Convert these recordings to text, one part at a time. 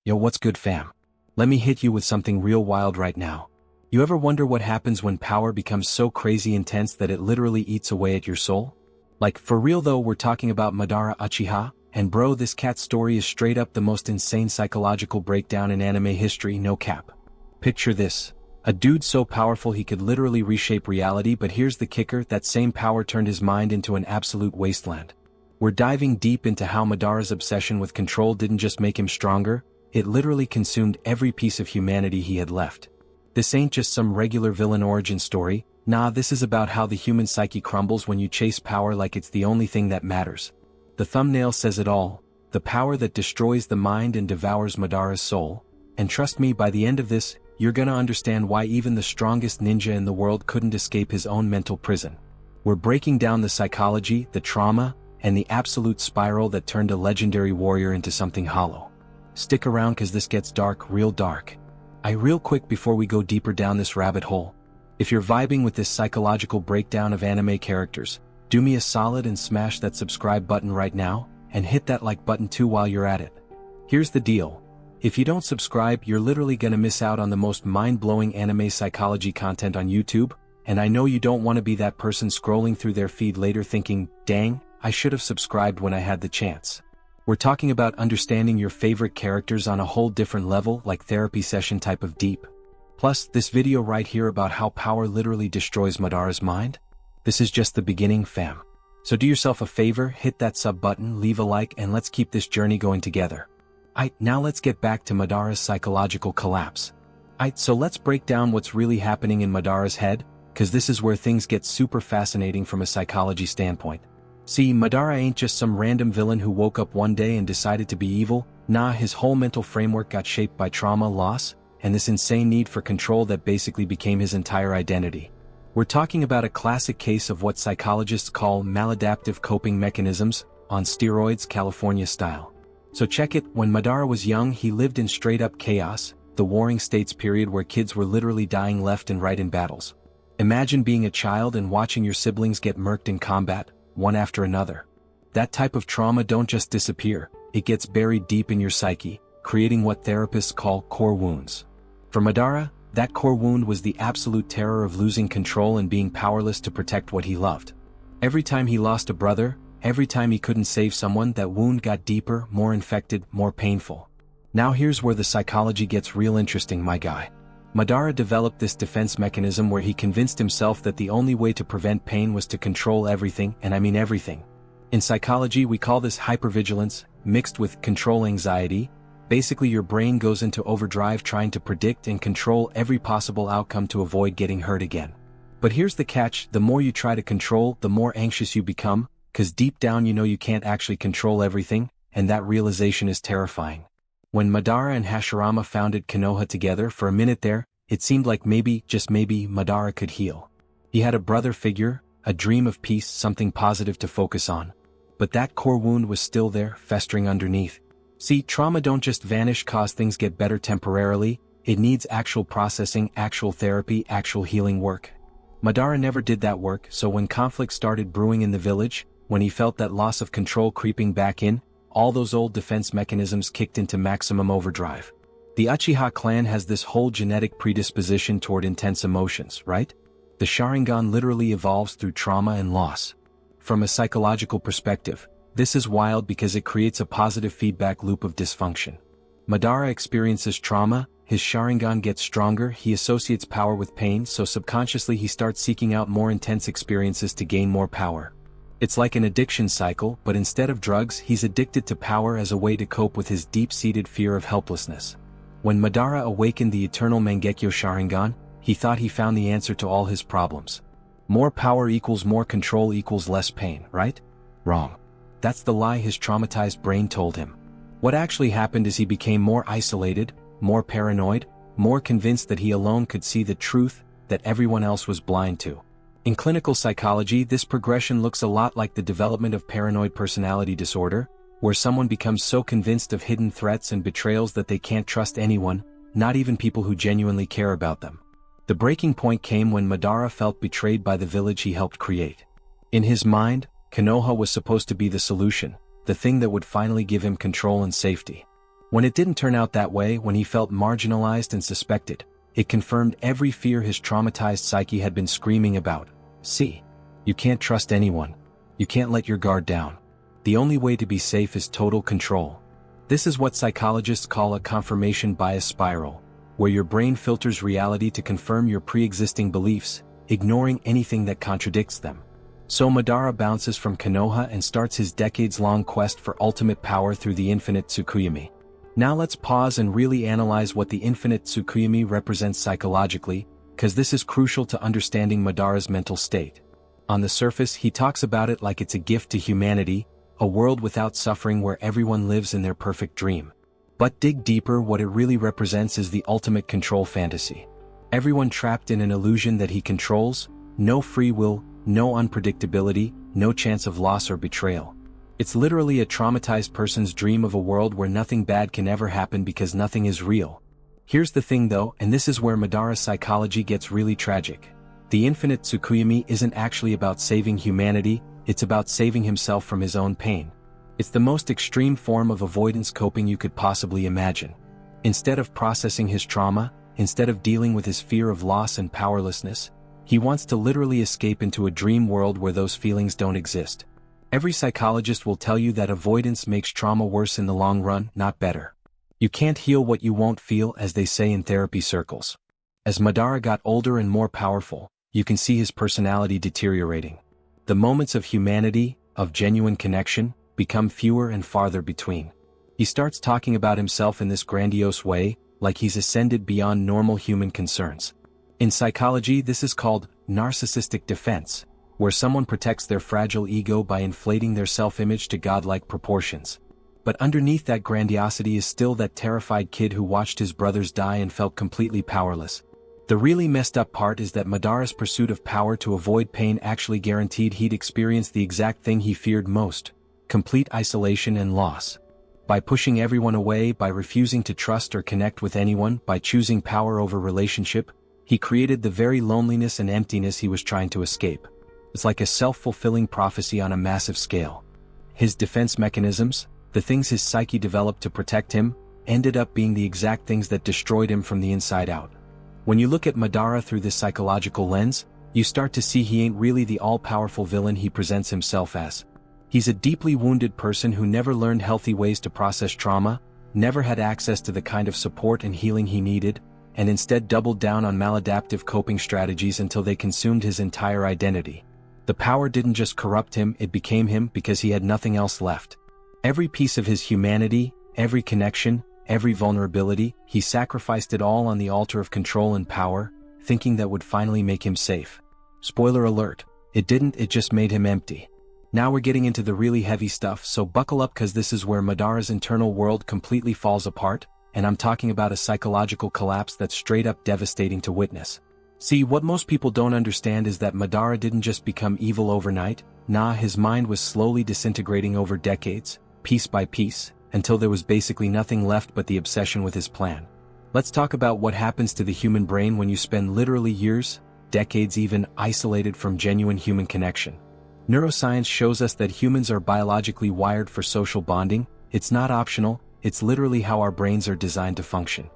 Yo, what's good fam? Let me hit you with something real wild right now. You ever wonder what happens when power becomes so crazy intense that it literally eats away at your soul? Like, for real though, we're talking about Madara Uchiha, and bro, this cat's story is straight up the most insane psychological breakdown in anime history, no cap. Picture this. A dude so powerful he could literally reshape reality, but here's the kicker, that same power turned his mind into an absolute wasteland. We're diving deep into how Madara's obsession with control didn't just make him stronger, it literally consumed every piece of humanity he had left. This ain't just some regular villain origin story, nah, this is about how the human psyche crumbles when you chase power like it's the only thing that matters. The thumbnail says it all, the power that destroys the mind and devours Madara's soul. And trust me, by the end of this, you're gonna understand why even the strongest ninja in the world couldn't escape his own mental prison. We're breaking down the psychology, the trauma, and the absolute spiral that turned a legendary warrior into something hollow. Stick around cause this gets dark, real dark. Real quick before we go deeper down this rabbit hole. If you're vibing with this psychological breakdown of anime characters, do me a solid and smash that subscribe button right now, and hit that like button too while you're at it. Here's the deal. If you don't subscribe, you're literally gonna miss out on the most mind-blowing anime psychology content on YouTube, and I know you don't want to be that person scrolling through their feed later thinking, dang, I should have subscribed when I had the chance. We're talking about understanding your favorite characters on a whole different level, like therapy session type of deep. Plus, this video right here about how power literally destroys Madara's mind? This is just the beginning, fam. So do yourself a favor, hit that sub button, leave a like, and let's keep this journey going together. Now let's get back to Madara's psychological collapse. So let's break down what's really happening in Madara's head, cause this is where things get super fascinating from a psychology standpoint. See, Madara ain't just some random villain who woke up one day and decided to be evil, nah, his whole mental framework got shaped by trauma, loss, and this insane need for control that basically became his entire identity. We're talking about a classic case of what psychologists call maladaptive coping mechanisms, on steroids, California style. So check it, when Madara was young he lived in straight-up chaos, the Warring States period where kids were literally dying left and right in battles. Imagine being a child and watching your siblings get murked in combat, one after another. That type of trauma don't just disappear, it gets buried deep in your psyche, creating what therapists call core wounds. For Madara, that core wound was the absolute terror of losing control and being powerless to protect what he loved. Every time he lost a brother, every time he couldn't save someone, that wound got deeper, more infected, more painful. Now here's where the psychology gets real interesting, my guy. Madara developed this defense mechanism where he convinced himself that the only way to prevent pain was to control everything, and I mean everything. In psychology we call this hypervigilance, mixed with control anxiety. Basically your brain goes into overdrive trying to predict and control every possible outcome to avoid getting hurt again. But here's the catch, the more you try to control, the more anxious you become, cause deep down you know you can't actually control everything, and that realization is terrifying. When Madara and Hashirama founded Konoha together, for a minute there, it seemed like maybe, just maybe, Madara could heal. He had a brother figure, a dream of peace, something positive to focus on. But that core wound was still there, festering underneath. See, trauma don't just vanish cause things get better temporarily, it needs actual processing, actual therapy, actual healing work. Madara never did that work, so when conflict started brewing in the village, when he felt that loss of control creeping back in, all those old defense mechanisms kicked into maximum overdrive. The Uchiha clan has this whole genetic predisposition toward intense emotions, right? The Sharingan literally evolves through trauma and loss. From a psychological perspective, this is wild because it creates a positive feedback loop of dysfunction. Madara experiences trauma, his Sharingan gets stronger, he associates power with pain, so subconsciously he starts seeking out more intense experiences to gain more power. It's like an addiction cycle, but instead of drugs, he's addicted to power as a way to cope with his deep-seated fear of helplessness. When Madara awakened the eternal Mangekyo Sharingan, he thought he found the answer to all his problems. More power equals more control equals less pain, right? Wrong. That's the lie his traumatized brain told him. What actually happened is he became more isolated, more paranoid, more convinced that he alone could see the truth that everyone else was blind to. In clinical psychology, this progression looks a lot like the development of paranoid personality disorder, where someone becomes so convinced of hidden threats and betrayals that they can't trust anyone, not even people who genuinely care about them. The breaking point came when Madara felt betrayed by the village he helped create. In his mind, Konoha was supposed to be the solution, the thing that would finally give him control and safety. When it didn't turn out that way, when he felt marginalized and suspected, it confirmed every fear his traumatized psyche had been screaming about. See, you can't trust anyone. You can't let your guard down. The only way to be safe is total control. This is what psychologists call a confirmation bias spiral, where your brain filters reality to confirm your pre-existing beliefs, ignoring anything that contradicts them. So Madara bounces from Konoha and starts his decades-long quest for ultimate power through the infinite Tsukuyomi. Now let's pause and really analyze what the infinite Tsukuyomi represents psychologically, because this is crucial to understanding Madara's mental state. On the surface, he talks about it like it's a gift to humanity, a world without suffering where everyone lives in their perfect dream. But dig deeper, what it really represents is the ultimate control fantasy. Everyone trapped in an illusion that he controls, no free will, no unpredictability, no chance of loss or betrayal. It's literally a traumatized person's dream of a world where nothing bad can ever happen because nothing is real. Here's the thing though, and this is where Madara's psychology gets really tragic. The infinite Tsukuyomi isn't actually about saving humanity, it's about saving himself from his own pain. It's the most extreme form of avoidance coping you could possibly imagine. Instead of processing his trauma, instead of dealing with his fear of loss and powerlessness, he wants to literally escape into a dream world where those feelings don't exist. Every psychologist will tell you that avoidance makes trauma worse in the long run, not better. You can't heal what you won't feel, as they say in therapy circles. As Madara got older and more powerful, you can see his personality deteriorating. The moments of humanity, of genuine connection, become fewer and farther between. He starts talking about himself in this grandiose way, like he's ascended beyond normal human concerns. In psychology, this is called narcissistic defense, where someone protects their fragile ego by inflating their self-image to godlike proportions. But underneath that grandiosity is still that terrified kid who watched his brothers die and felt completely powerless. The really messed up part is that Madara's pursuit of power to avoid pain actually guaranteed he'd experience the exact thing he feared most: complete isolation and loss. By pushing everyone away, by refusing to trust or connect with anyone, by choosing power over relationship, he created the very loneliness and emptiness he was trying to escape. It's like a self-fulfilling prophecy on a massive scale. His defense mechanisms, the things his psyche developed to protect him, ended up being the exact things that destroyed him from the inside out. When you look at Madara through this psychological lens, you start to see he ain't really the all-powerful villain he presents himself as. He's a deeply wounded person who never learned healthy ways to process trauma, never had access to the kind of support and healing he needed, and instead doubled down on maladaptive coping strategies until they consumed his entire identity. The power didn't just corrupt him, it became him because he had nothing else left. Every piece of his humanity, every connection, every vulnerability, he sacrificed it all on the altar of control and power, thinking that would finally make him safe. Spoiler alert, it didn't, it just made him empty. Now we're getting into the really heavy stuff, so buckle up, cause this is where Madara's internal world completely falls apart, and I'm talking about a psychological collapse that's straight up devastating to witness. See, what most people don't understand is that Madara didn't just become evil overnight. Nah, his mind was slowly disintegrating over decades, piece by piece, until there was basically nothing left but the obsession with his plan. Let's talk about what happens to the human brain when you spend literally years, decades even, isolated from genuine human connection. Neuroscience shows us that humans are biologically wired for social bonding. It's not optional, it's literally how our brains are designed to function.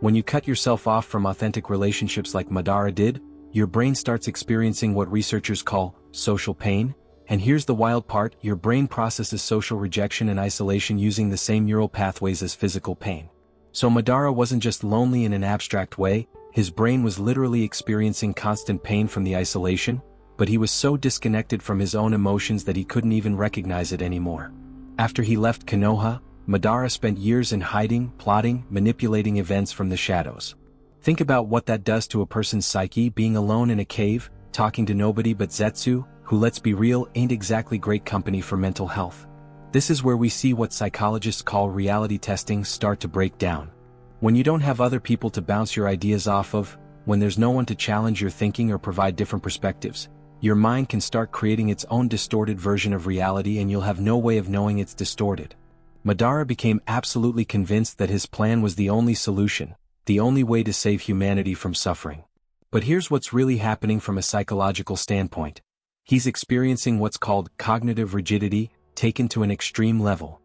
When you cut yourself off from authentic relationships like Madara did, your brain starts experiencing what researchers call social pain. And here's the wild part, your brain processes social rejection and isolation using the same neural pathways as physical pain. So Madara wasn't just lonely in an abstract way, his brain was literally experiencing constant pain from the isolation, but he was so disconnected from his own emotions that he couldn't even recognize it anymore. After he left Konoha, Madara spent years in hiding, plotting, manipulating events from the shadows. Think about what that does to a person's psyche, being alone in a cave, talking to nobody but Zetsu, who, let's be real, ain't exactly great company for mental health. This is where we see what psychologists call reality testing start to break down. When you don't have other people to bounce your ideas off of, when there's no one to challenge your thinking or provide different perspectives, your mind can start creating its own distorted version of reality, and you'll have no way of knowing it's distorted. Madara became absolutely convinced that his plan was the only solution, the only way to save humanity from suffering. But here's what's really happening from a psychological standpoint. He's experiencing what's called cognitive rigidity, taken to an extreme level.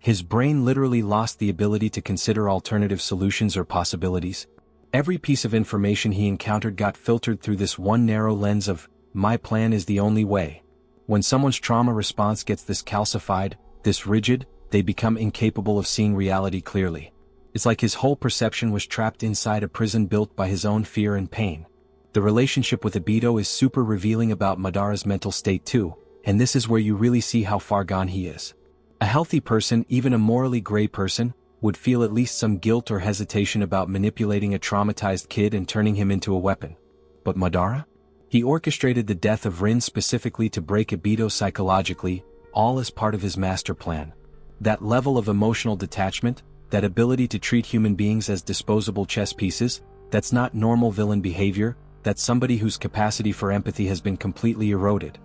His brain literally lost the ability to consider alternative solutions or possibilities. Every piece of information he encountered got filtered through this one narrow lens of, my plan is the only way. When someone's trauma response gets this calcified, this rigid, they become incapable of seeing reality clearly. It's like his whole perception was trapped inside a prison built by his own fear and pain. The relationship with Obito is super revealing about Madara's mental state too, and this is where you really see how far gone he is. A healthy person, even a morally gray person, would feel at least some guilt or hesitation about manipulating a traumatized kid and turning him into a weapon. But Madara? He orchestrated the death of Rin specifically to break Obito psychologically, all as part of his master plan. That level of emotional detachment, that ability to treat human beings as disposable chess pieces, that's not normal villain behavior, that's somebody whose capacity for empathy has been completely eroded.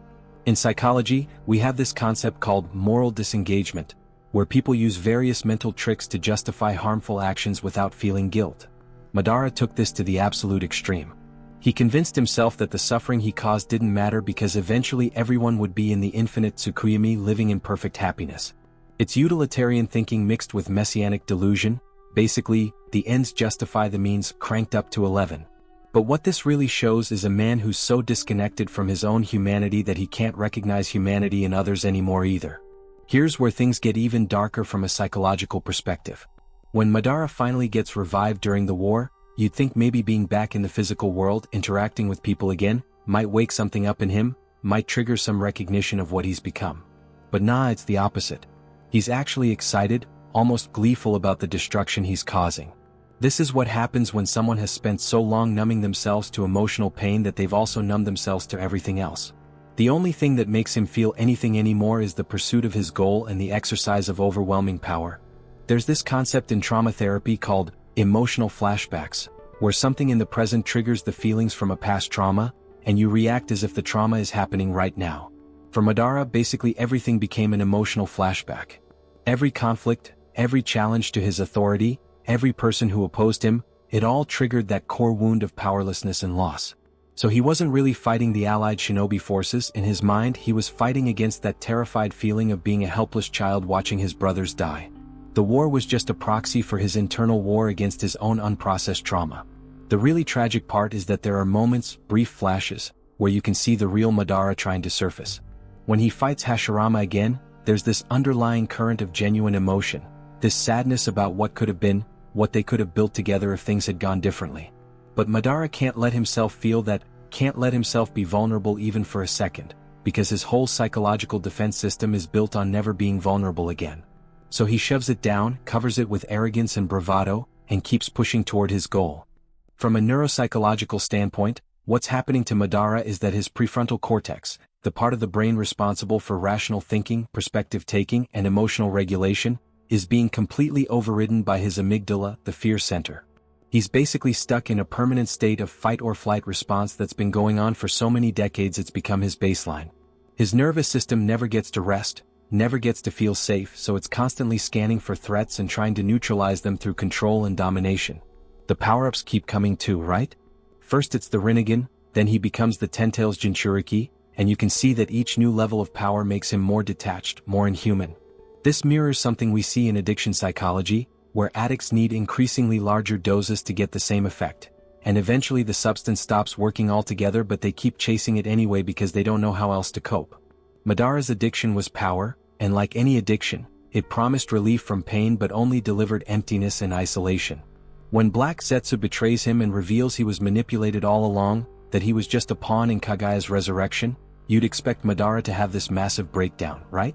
In psychology, we have this concept called moral disengagement, where people use various mental tricks to justify harmful actions without feeling guilt. Madara took this to the absolute extreme. He convinced himself that the suffering he caused didn't matter because eventually everyone would be in the infinite Tsukuyomi living in perfect happiness. It's utilitarian thinking mixed with messianic delusion, basically, the ends justify the means cranked up to 11. But what this really shows is a man who's so disconnected from his own humanity that he can't recognize humanity in others anymore either. Here's where things get even darker from a psychological perspective. When Madara finally gets revived during the war, you'd think maybe being back in the physical world, interacting with people again, might wake something up in him, might trigger some recognition of what he's become. But nah, it's the opposite. He's actually excited, almost gleeful about the destruction he's causing. This is what happens when someone has spent so long numbing themselves to emotional pain that they've also numbed themselves to everything else. The only thing that makes him feel anything anymore is the pursuit of his goal and the exercise of overwhelming power. There's this concept in trauma therapy called emotional flashbacks, where something in the present triggers the feelings from a past trauma, and you react as if the trauma is happening right now. For Madara, basically everything became an emotional flashback. Every conflict, every challenge to his authority, every person who opposed him, it all triggered that core wound of powerlessness and loss. So he wasn't really fighting the allied shinobi forces. In his mind, he was fighting against that terrified feeling of being a helpless child watching his brothers die. The war was just a proxy for his internal war against his own unprocessed trauma. The really tragic part is that there are moments, brief flashes, where you can see the real Madara trying to surface. When he fights Hashirama again, there's this underlying current of genuine emotion, this sadness about what could have been, what they could have built together if things had gone differently. But Madara can't let himself feel that, can't let himself be vulnerable even for a second, because his whole psychological defense system is built on never being vulnerable again. So he shoves it down, covers it with arrogance and bravado, and keeps pushing toward his goal. From a neuropsychological standpoint, what's happening to Madara is that his prefrontal cortex, the part of the brain responsible for rational thinking, perspective-taking, and emotional regulation, is being completely overridden by his amygdala, the fear center. He's basically stuck in a permanent state of fight-or-flight response that's been going on for so many decades it's become his baseline. His nervous system never gets to rest, never gets to feel safe, so it's constantly scanning for threats and trying to neutralize them through control and domination. The power-ups keep coming too, right? First it's the Rinnegan, then he becomes the Ten-Tails Jinchuriki, and you can see that each new level of power makes him more detached, more inhuman. This mirrors something we see in addiction psychology, where addicts need increasingly larger doses to get the same effect, and eventually the substance stops working altogether but they keep chasing it anyway because they don't know how else to cope. Madara's addiction was power, and like any addiction, it promised relief from pain but only delivered emptiness and isolation. When Black Zetsu betrays him and reveals he was manipulated all along, that he was just a pawn in Kagaya's resurrection, you'd expect Madara to have this massive breakdown, right?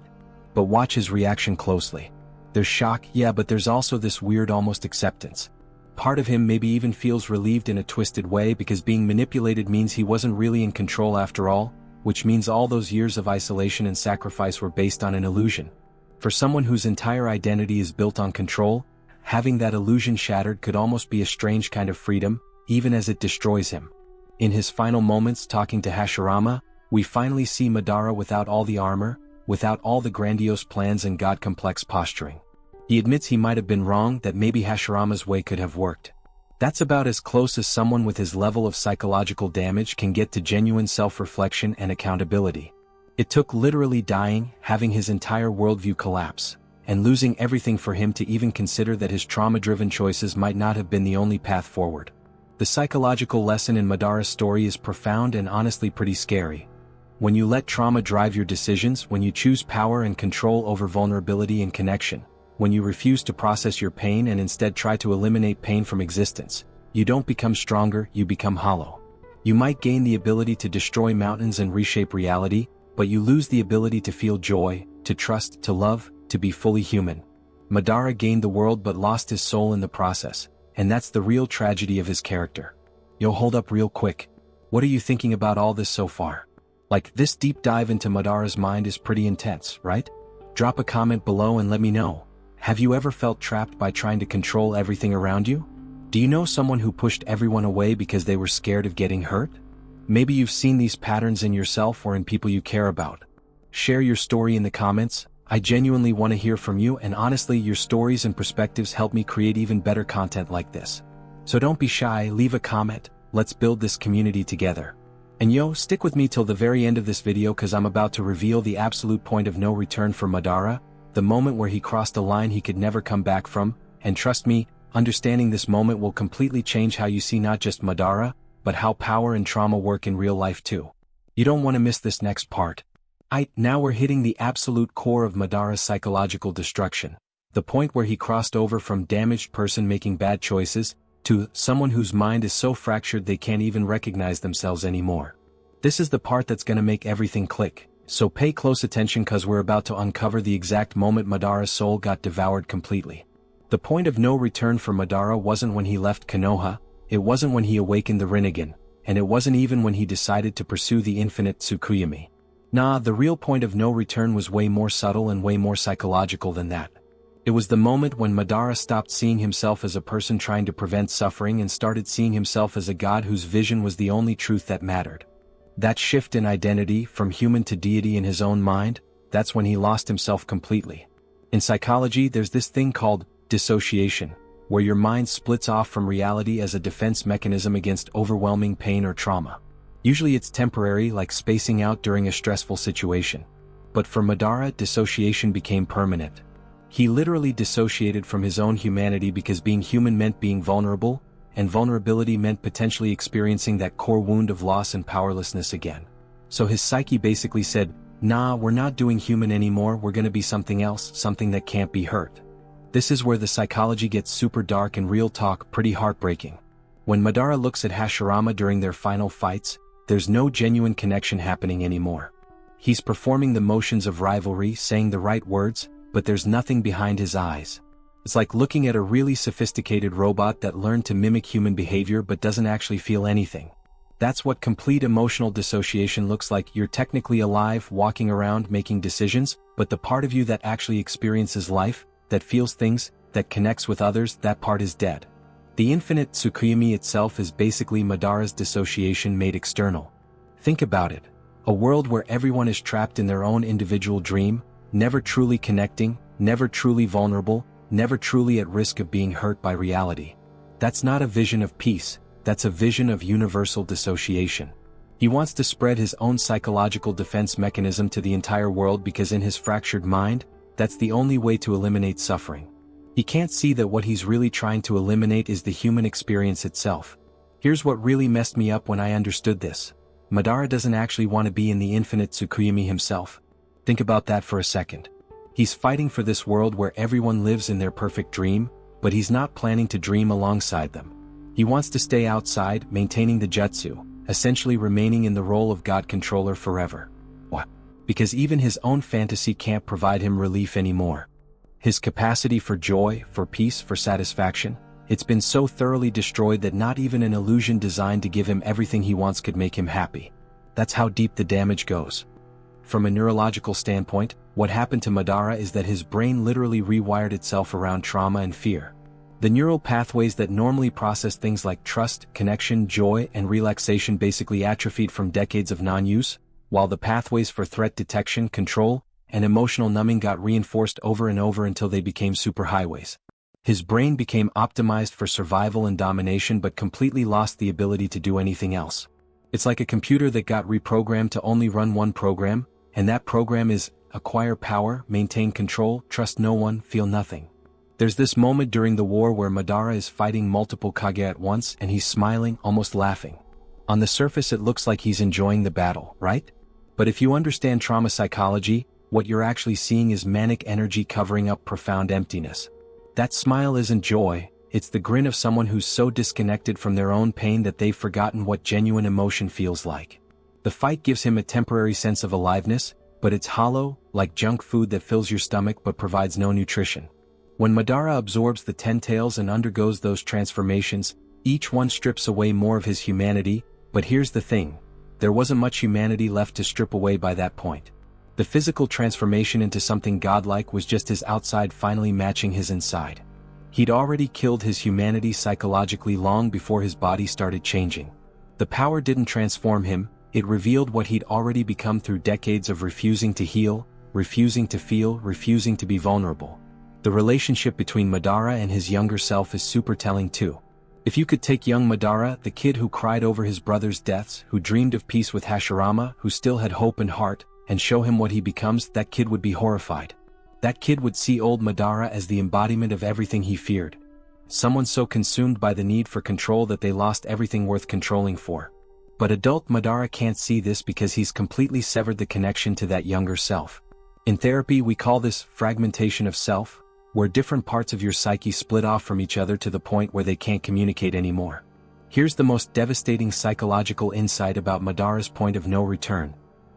But watch his reaction closely. There's shock, yeah, but there's also this weird almost acceptance. Part of him maybe even feels relieved in a twisted way because being manipulated means he wasn't really in control after all, which means all those years of isolation and sacrifice were based on an illusion. For someone whose entire identity is built on control, having that illusion shattered could almost be a strange kind of freedom, even as it destroys him. In his final moments talking to Hashirama, we finally see Madara without all the armor, without all the grandiose plans and god-complex posturing. He admits he might have been wrong, that maybe Hashirama's way could have worked. That's about as close as someone with his level of psychological damage can get to genuine self-reflection and accountability. It took literally dying, having his entire worldview collapse, and losing everything for him to even consider that his trauma-driven choices might not have been the only path forward. The psychological lesson in Madara's story is profound and honestly pretty scary. When you let trauma drive your decisions, when you choose power and control over vulnerability and connection, when you refuse to process your pain and instead try to eliminate pain from existence, you don't become stronger, you become hollow. You might gain the ability to destroy mountains and reshape reality, but you lose the ability to feel joy, to trust, to love, to be fully human. Madara gained the world but lost his soul in the process, and that's the real tragedy of his character. Yo, hold up real quick. What are you thinking about all this so far? Like, this deep dive into Madara's mind is pretty intense, right? Drop a comment below and let me know. Have you ever felt trapped by trying to control everything around you? Do you know someone who pushed everyone away because they were scared of getting hurt? Maybe you've seen these patterns in yourself or in people you care about. Share your story in the comments. I genuinely want to hear from you, and honestly, your stories and perspectives help me create even better content like this. So don't be shy, leave a comment, let's build this community together. And yo, stick with me till the very end of this video cause I'm about to reveal the absolute point of no return for Madara, the moment where he crossed a line he could never come back from, and trust me, understanding this moment will completely change how you see not just Madara, but how power and trauma work in real life too. You don't want to miss this next part. Now we're hitting the absolute core of Madara's psychological destruction. The point where he crossed over from damaged person making bad choices, to someone whose mind is so fractured they can't even recognize themselves anymore. This is the part that's gonna make everything click, so pay close attention cause we're about to uncover the exact moment Madara's soul got devoured completely. The point of no return for Madara wasn't when he left Konoha, it wasn't when he awakened the Rinnegan, and it wasn't even when he decided to pursue the infinite Tsukuyomi. Nah, the real point of no return was way more subtle and way more psychological than that. It was the moment when Madara stopped seeing himself as a person trying to prevent suffering and started seeing himself as a god whose vision was the only truth that mattered. That shift in identity, from human to deity in his own mind, that's when he lost himself completely. In psychology, there's this thing called dissociation, where your mind splits off from reality as a defense mechanism against overwhelming pain or trauma. Usually it's temporary, like spacing out during a stressful situation. But for Madara, dissociation became permanent. He literally dissociated from his own humanity because being human meant being vulnerable, and vulnerability meant potentially experiencing that core wound of loss and powerlessness again. So his psyche basically said, nah, we're not doing human anymore, we're gonna be something else, something that can't be hurt. This is where the psychology gets super dark and real talk pretty heartbreaking. When Madara looks at Hashirama during their final fights, there's no genuine connection happening anymore. He's performing the motions of rivalry, saying the right words, but there's nothing behind his eyes. It's like looking at a really sophisticated robot that learned to mimic human behavior but doesn't actually feel anything. That's what complete emotional dissociation looks like. You're technically alive, walking around, making decisions, but the part of you that actually experiences life, that feels things, that connects with others, that part is dead. The infinite Tsukuyomi itself is basically Madara's dissociation made external. Think about it. A world where everyone is trapped in their own individual dream, never truly connecting, never truly vulnerable, never truly at risk of being hurt by reality. That's not a vision of peace, that's a vision of universal dissociation. He wants to spread his own psychological defense mechanism to the entire world because in his fractured mind, that's the only way to eliminate suffering. He can't see that what he's really trying to eliminate is the human experience itself. Here's what really messed me up when I understood this. Madara doesn't actually want to be in the infinite Tsukuyomi himself. Think about that for a second. He's fighting for this world where everyone lives in their perfect dream, but he's not planning to dream alongside them. He wants to stay outside, maintaining the jutsu, essentially remaining in the role of God controller forever. What? Because even his own fantasy can't provide him relief anymore. His capacity for joy, for peace, for satisfaction, it's been so thoroughly destroyed that not even an illusion designed to give him everything he wants could make him happy. That's how deep the damage goes. From a neurological standpoint, what happened to Madara is that his brain literally rewired itself around trauma and fear. The neural pathways that normally process things like trust, connection, joy, and relaxation basically atrophied from decades of non-use, while the pathways for threat detection, control, and emotional numbing got reinforced over and over until they became superhighways. His brain became optimized for survival and domination but completely lost the ability to do anything else. It's like a computer that got reprogrammed to only run one program, and that program is acquire power, maintain control, trust no one, feel nothing. There's this moment during the war where Madara is fighting multiple Kage at once and he's smiling, almost laughing. On the surface it looks like he's enjoying the battle, right? But if you understand trauma psychology, what you're actually seeing is manic energy covering up profound emptiness. That smile isn't joy, it's the grin of someone who's so disconnected from their own pain that they've forgotten what genuine emotion feels like. The fight gives him a temporary sense of aliveness, but it's hollow, like junk food that fills your stomach but provides no nutrition. When Madara absorbs the 10 tails and undergoes those transformations, each one strips away more of his humanity, but here's the thing. There wasn't much humanity left to strip away by that point. The physical transformation into something godlike was just his outside finally matching his inside. He'd already killed his humanity psychologically long before his body started changing. The power didn't transform him, it revealed what he'd already become through decades of refusing to heal, refusing to feel, refusing to be vulnerable. The relationship between Madara and his younger self is super telling too. If you could take young Madara, the kid who cried over his brother's deaths, who dreamed of peace with Hashirama, who still had hope and heart, and show him what he becomes, that kid would be horrified. That kid would see old Madara as the embodiment of everything he feared. Someone so consumed by the need for control that they lost everything worth controlling for. But adult Madara can't see this because he's completely severed the connection to that younger self. In therapy we call this fragmentation of self, where different parts of your psyche split off from each other to the point where they can't communicate anymore. Here's the most devastating psychological insight about Madara's point of no return.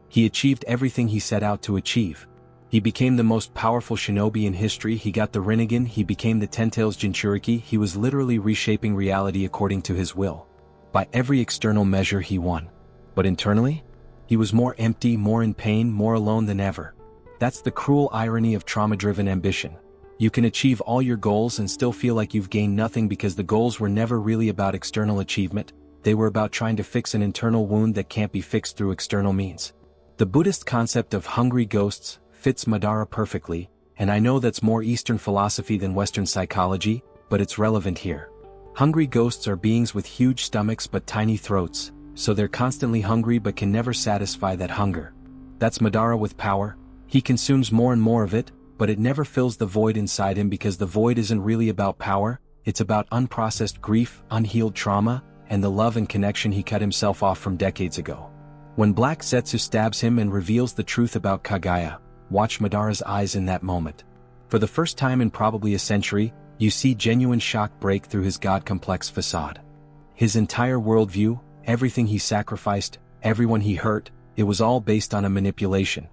He achieved everything he set out to achieve. He became the most powerful shinobi in history, he got the Rinnegan, he became the Ten Tails Jinchuriki, he was literally reshaping reality according to his will. By every external measure he won. But internally? He was more empty, more in pain, more alone than ever. That's the cruel irony of trauma-driven ambition. You can achieve all your goals and still feel like you've gained nothing because the goals were never really about external achievement, they were about trying to fix an internal wound that can't be fixed through external means. The Buddhist concept of hungry ghosts fits Madara perfectly, and I know that's more Eastern philosophy than Western psychology, but it's relevant here. Hungry ghosts are beings with huge stomachs but tiny throats, so they're constantly hungry but can never satisfy that hunger. That's Madara with power. He consumes more and more of it, but it never fills the void inside him because the void isn't really about power, it's about unprocessed grief, unhealed trauma, and the love and connection he cut himself off from decades ago. When Black Zetsu stabs him and reveals the truth about Kagaya, watch Madara's eyes in that moment. For the first time in probably a century, you see genuine shock break through his god-complex facade. His entire worldview, everything he sacrificed, everyone he hurt, it was all based on a manipulation.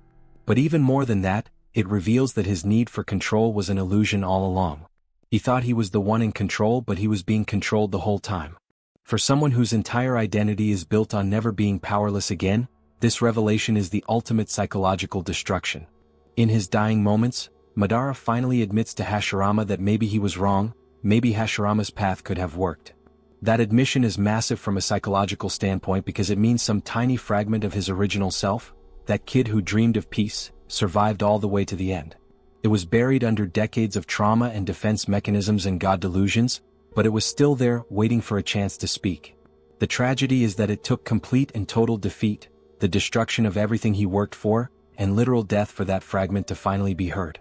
But even more than that, it reveals that his need for control was an illusion all along. He thought he was the one in control, but he was being controlled the whole time. For someone whose entire identity is built on never being powerless again, this revelation is the ultimate psychological destruction. In his dying moments, Madara finally admits to Hashirama that maybe he was wrong, maybe Hashirama's path could have worked. That admission is massive from a psychological standpoint because it means some tiny fragment of his original self, that kid who dreamed of peace, survived all the way to the end. It was buried under decades of trauma and defense mechanisms and god delusions, but it was still there, waiting for a chance to speak. The tragedy is that it took complete and total defeat, the destruction of everything he worked for, and literal death for that fragment to finally be heard.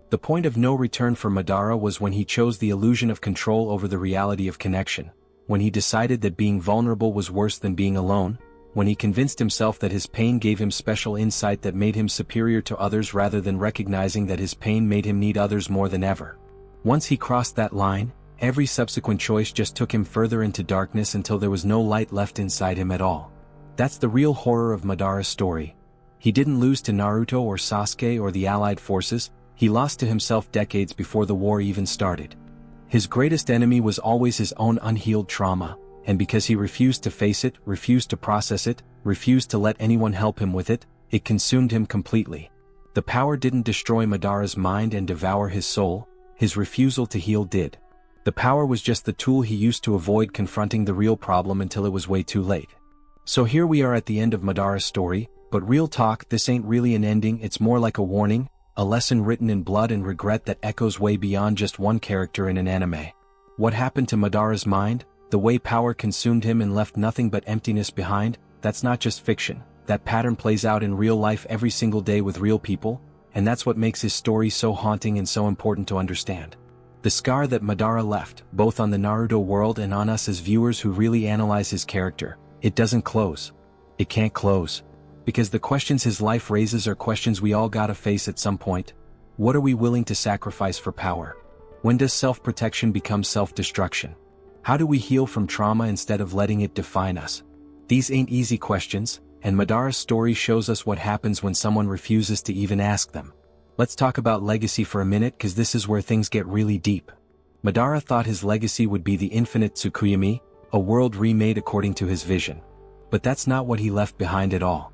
The point of no return for Madara was when he chose the illusion of control over the reality of connection, when he decided that being vulnerable was worse than being alone, when he convinced himself that his pain gave him special insight that made him superior to others rather than recognizing that his pain made him need others more than ever. Once he crossed that line, every subsequent choice just took him further into darkness until there was no light left inside him at all. That's the real horror of Madara's story. He didn't lose to Naruto or Sasuke or the Allied forces, he lost to himself decades before the war even started. His greatest enemy was always his own unhealed trauma, and because he refused to face it, refused to process it, refused to let anyone help him with it, it consumed him completely. The power didn't destroy Madara's mind and devour his soul, his refusal to heal did. The power was just the tool he used to avoid confronting the real problem until it was way too late. So here we are at the end of Madara's story, but real talk, this ain't really an ending, it's more like a warning, a lesson written in blood and regret that echoes way beyond just one character in an anime. What happened to Madara's mind? The way power consumed him and left nothing but emptiness behind, that's not just fiction. That pattern plays out in real life every single day with real people, and that's what makes his story so haunting and so important to understand. The scar that Madara left, both on the Naruto world and on us as viewers who really analyze his character, it doesn't close. It can't close. Because the questions his life raises are questions we all gotta face at some point. What are we willing to sacrifice for power? When does self-protection become self-destruction? How do we heal from trauma instead of letting it define us? These ain't easy questions, and Madara's story shows us what happens when someone refuses to even ask them. Let's talk about legacy for a minute, cause this is where things get really deep. Madara thought his legacy would be the infinite Tsukuyomi, a world remade according to his vision. But that's not what he left behind at all.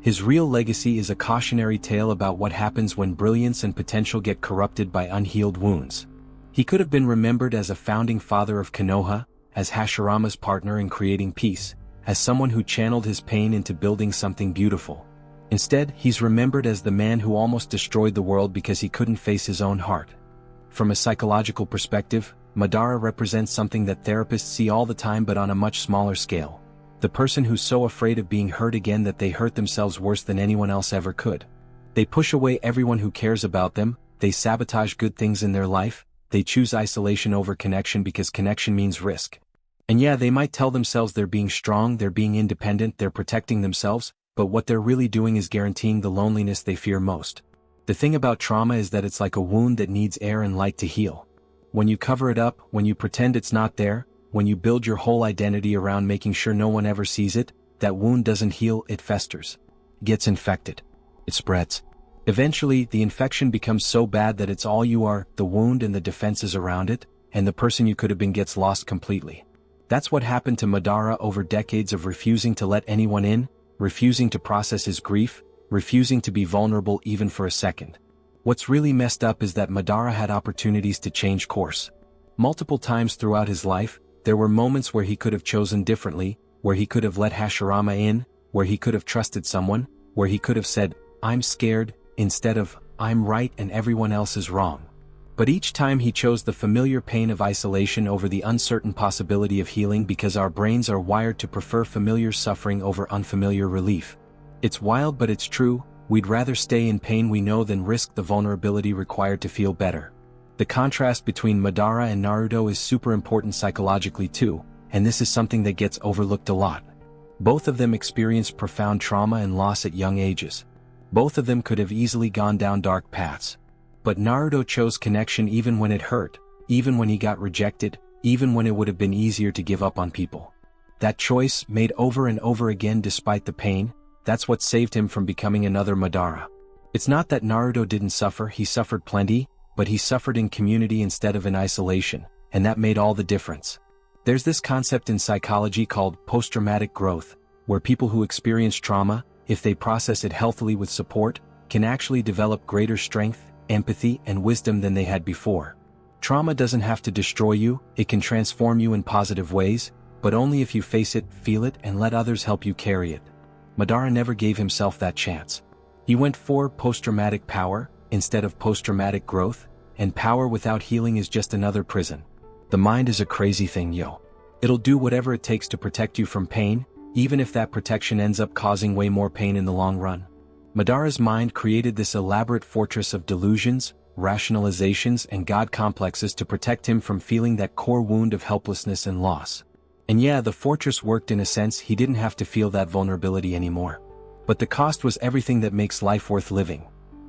His real legacy is a cautionary tale about what happens when brilliance and potential get corrupted by unhealed wounds. He could have been remembered as a founding father of Konoha, as Hashirama's partner in creating peace, as someone who channeled his pain into building something beautiful. Instead, he's remembered as the man who almost destroyed the world because he couldn't face his own heart. From a psychological perspective, Madara represents something that therapists see all the time but on a much smaller scale. The person who's so afraid of being hurt again that they hurt themselves worse than anyone else ever could. They push away everyone who cares about them, they sabotage good things in their life, they choose isolation over connection because connection means risk. And yeah, they might tell themselves they're being strong, they're being independent, they're protecting themselves, but what they're really doing is guaranteeing the loneliness they fear most. The thing about trauma is that it's like a wound that needs air and light to heal. When you cover it up, when you pretend it's not there, when you build your whole identity around making sure no one ever sees it, that wound doesn't heal, it festers. It gets infected. It spreads. Eventually, the infection becomes so bad that it's all you are, the wound and the defenses around it, and the person you could have been gets lost completely. That's what happened to Madara over decades of refusing to let anyone in, refusing to process his grief, refusing to be vulnerable even for a second. What's really messed up is that Madara had opportunities to change course. Multiple times throughout his life, there were moments where he could have chosen differently, where he could have let Hashirama in, where he could have trusted someone, where he could have said, "I'm scared," instead of, "I'm right and everyone else is wrong." But each time he chose the familiar pain of isolation over the uncertain possibility of healing because our brains are wired to prefer familiar suffering over unfamiliar relief. It's wild but it's true, we'd rather stay in pain we know than risk the vulnerability required to feel better. The contrast between Madara and Naruto is super important psychologically too, and this is something that gets overlooked a lot. Both of them experienced profound trauma and loss at young ages. Both of them could have easily gone down dark paths. But Naruto chose connection even when it hurt, even when he got rejected, even when it would have been easier to give up on people. That choice, made over and over again despite the pain, that's what saved him from becoming another Madara. It's not that Naruto didn't suffer, he suffered plenty, but he suffered in community instead of in isolation, and that made all the difference. There's this concept in psychology called post-traumatic growth, where people who experience trauma, if they process it healthily with support, can actually develop greater strength, empathy, and wisdom than they had before. Trauma doesn't have to destroy you, it can transform you in positive ways, but only if you face it, feel it, and let others help you carry it. Madara never gave himself that chance. He went for post-traumatic power, instead of post-traumatic growth, and power without healing is just another prison. The mind is a crazy thing, yo. It'll do whatever it takes to protect you from pain, even if that protection ends up causing way more pain in the long run. Madara's mind created this elaborate fortress of delusions, rationalizations, and God complexes to protect him from feeling that core wound of helplessness and loss. And yeah, the fortress worked in a sense, he didn't have to feel that vulnerability anymore. But the cost was everything that makes life worth living.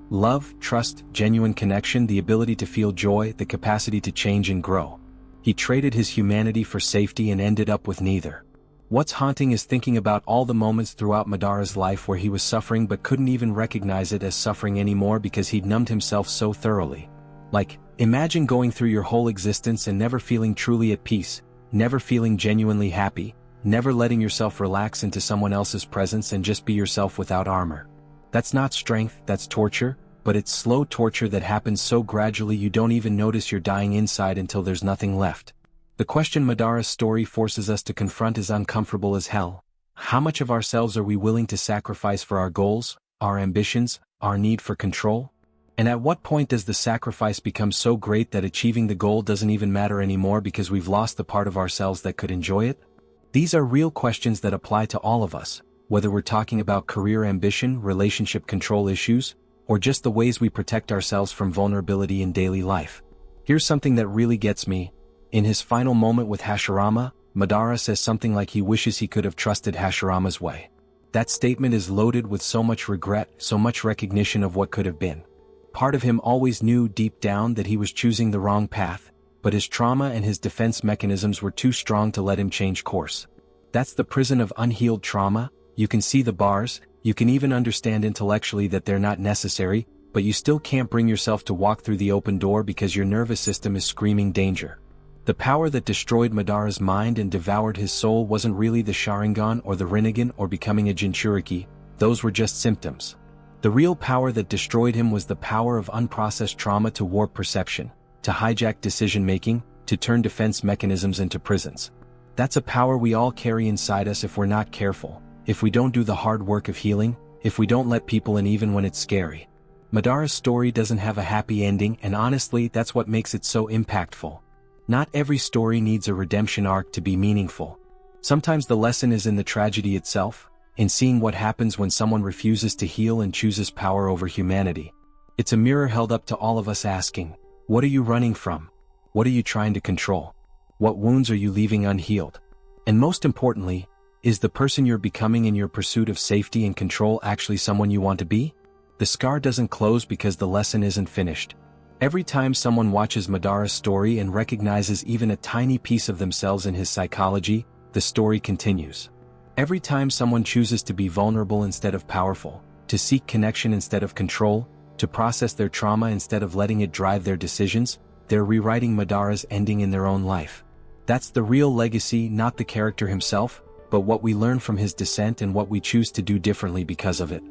Love, trust, genuine connection, the ability to feel joy, the capacity to change and grow. He traded his humanity for safety and ended up with neither. What's haunting is thinking about all the moments throughout Madara's life where he was suffering but couldn't even recognize it as suffering anymore because he'd numbed himself so thoroughly. Like, imagine going through your whole existence and never feeling truly at peace, never feeling genuinely happy, never letting yourself relax into someone else's presence and just be yourself without armor. That's not strength, that's torture, but it's slow torture that happens so gradually you don't even notice you're dying inside until there's nothing left. The question Madara's story forces us to confront is uncomfortable as hell. How much of ourselves are we willing to sacrifice for our goals, our ambitions, our need for control? And at what point does the sacrifice become so great that achieving the goal doesn't even matter anymore because we've lost the part of ourselves that could enjoy it? These are real questions that apply to all of us, whether we're talking about career ambition, relationship control issues, or just the ways we protect ourselves from vulnerability in daily life. Here's something that really gets me. In his final moment with Hashirama, Madara says something like he wishes he could have trusted Hashirama's way. That statement is loaded with so much regret, so much recognition of what could have been. Part of him always knew deep down that he was choosing the wrong path, but his trauma and his defense mechanisms were too strong to let him change course. That's the prison of unhealed trauma. You can see the bars, you can even understand intellectually that they're not necessary, but you still can't bring yourself to walk through the open door because your nervous system is screaming danger. The power that destroyed Madara's mind and devoured his soul wasn't really the Sharingan or the Rinnegan or becoming a Jinchuriki, those were just symptoms. The real power that destroyed him was the power of unprocessed trauma to warp perception, to hijack decision-making, to turn defense mechanisms into prisons. That's a power we all carry inside us if we're not careful, if we don't do the hard work of healing, if we don't let people in even when it's scary. Madara's story doesn't have a happy ending, and honestly, that's what makes it so impactful. Not every story needs a redemption arc to be meaningful. Sometimes the lesson is in the tragedy itself, in seeing what happens when someone refuses to heal and chooses power over humanity. It's a mirror held up to all of us asking, what are you running from? What are you trying to control? What wounds are you leaving unhealed? And most importantly, is the person you're becoming in your pursuit of safety and control actually someone you want to be? The scar doesn't close because the lesson isn't finished. Every time someone watches Madara's story and recognizes even a tiny piece of themselves in his psychology, the story continues. Every time someone chooses to be vulnerable instead of powerful, to seek connection instead of control, to process their trauma instead of letting it drive their decisions, they're rewriting Madara's ending in their own life. That's the real legacy, not the character himself, but what we learn from his descent and what we choose to do differently because of it.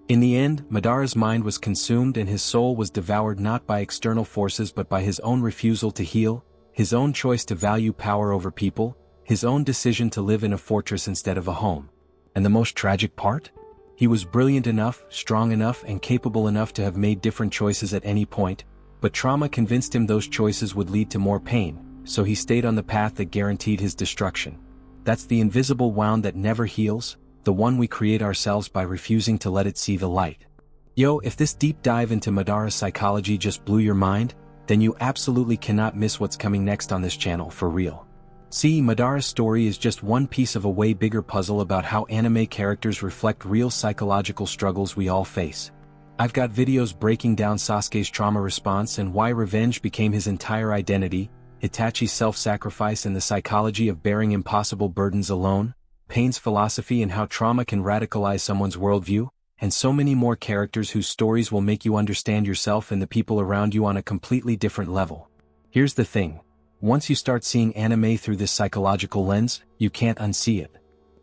In the end, Madara's mind was consumed and his soul was devoured not by external forces but by his own refusal to heal, his own choice to value power over people, his own decision to live in a fortress instead of a home. And the most tragic part? He was brilliant enough, strong enough, and capable enough to have made different choices at any point, but trauma convinced him those choices would lead to more pain, so he stayed on the path that guaranteed his destruction. That's the invisible wound that never heals, the one we create ourselves by refusing to let it see the light. Yo, if this deep dive into Madara psychology just blew your mind, then you absolutely cannot miss what's coming next on this channel for real. See, Madara's story is just one piece of a way bigger puzzle about how anime characters reflect real psychological struggles we all face. I've got videos breaking down Sasuke's trauma response and why revenge became his entire identity, Itachi's self-sacrifice and the psychology of bearing impossible burdens alone, Pain's philosophy and how trauma can radicalize someone's worldview, and so many more characters whose stories will make you understand yourself and the people around you on a completely different level. Here's the thing. Once you start seeing anime through this psychological lens, you can't unsee it.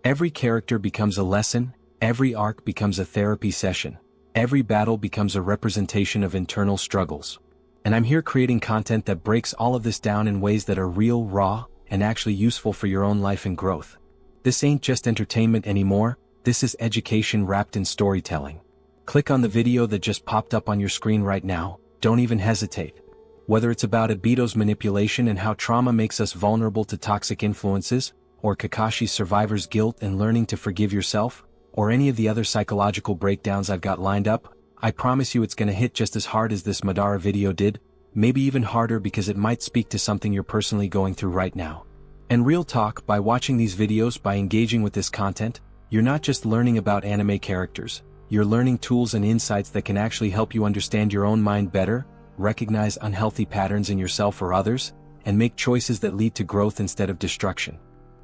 Every character becomes a lesson, every arc becomes a therapy session, every battle becomes a representation of internal struggles. And I'm here creating content that breaks all of this down in ways that are real, raw, and actually useful for your own life and growth. This ain't just entertainment anymore, this is education wrapped in storytelling. Click on the video that just popped up on your screen right now, don't even hesitate. Whether it's about Obito's manipulation and how trauma makes us vulnerable to toxic influences, or Kakashi's survivor's guilt and learning to forgive yourself, or any of the other psychological breakdowns I've got lined up, I promise you it's gonna hit just as hard as this Madara video did, maybe even harder because it might speak to something you're personally going through right now. And real talk, by watching these videos, by engaging with this content, you're not just learning about anime characters, you're learning tools and insights that can actually help you understand your own mind better, recognize unhealthy patterns in yourself or others, and make choices that lead to growth instead of destruction.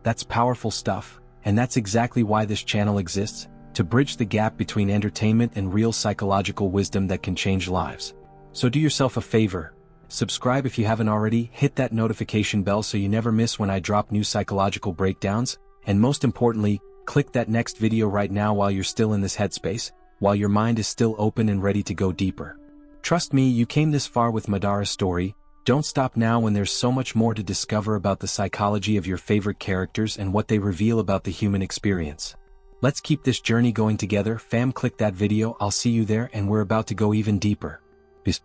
That's powerful stuff, and that's exactly why this channel exists, to bridge the gap between entertainment and real psychological wisdom that can change lives. So do yourself a favor. Subscribe if you haven't already, hit that notification bell so you never miss when I drop new psychological breakdowns, and most importantly, click that next video right now while you're still in this headspace, while your mind is still open and ready to go deeper. Trust me, you came this far with Madara's story, don't stop now when there's so much more to discover about the psychology of your favorite characters and what they reveal about the human experience. Let's keep this journey going together, fam. Click that video, I'll see you there, and we're about to go even deeper. Peace.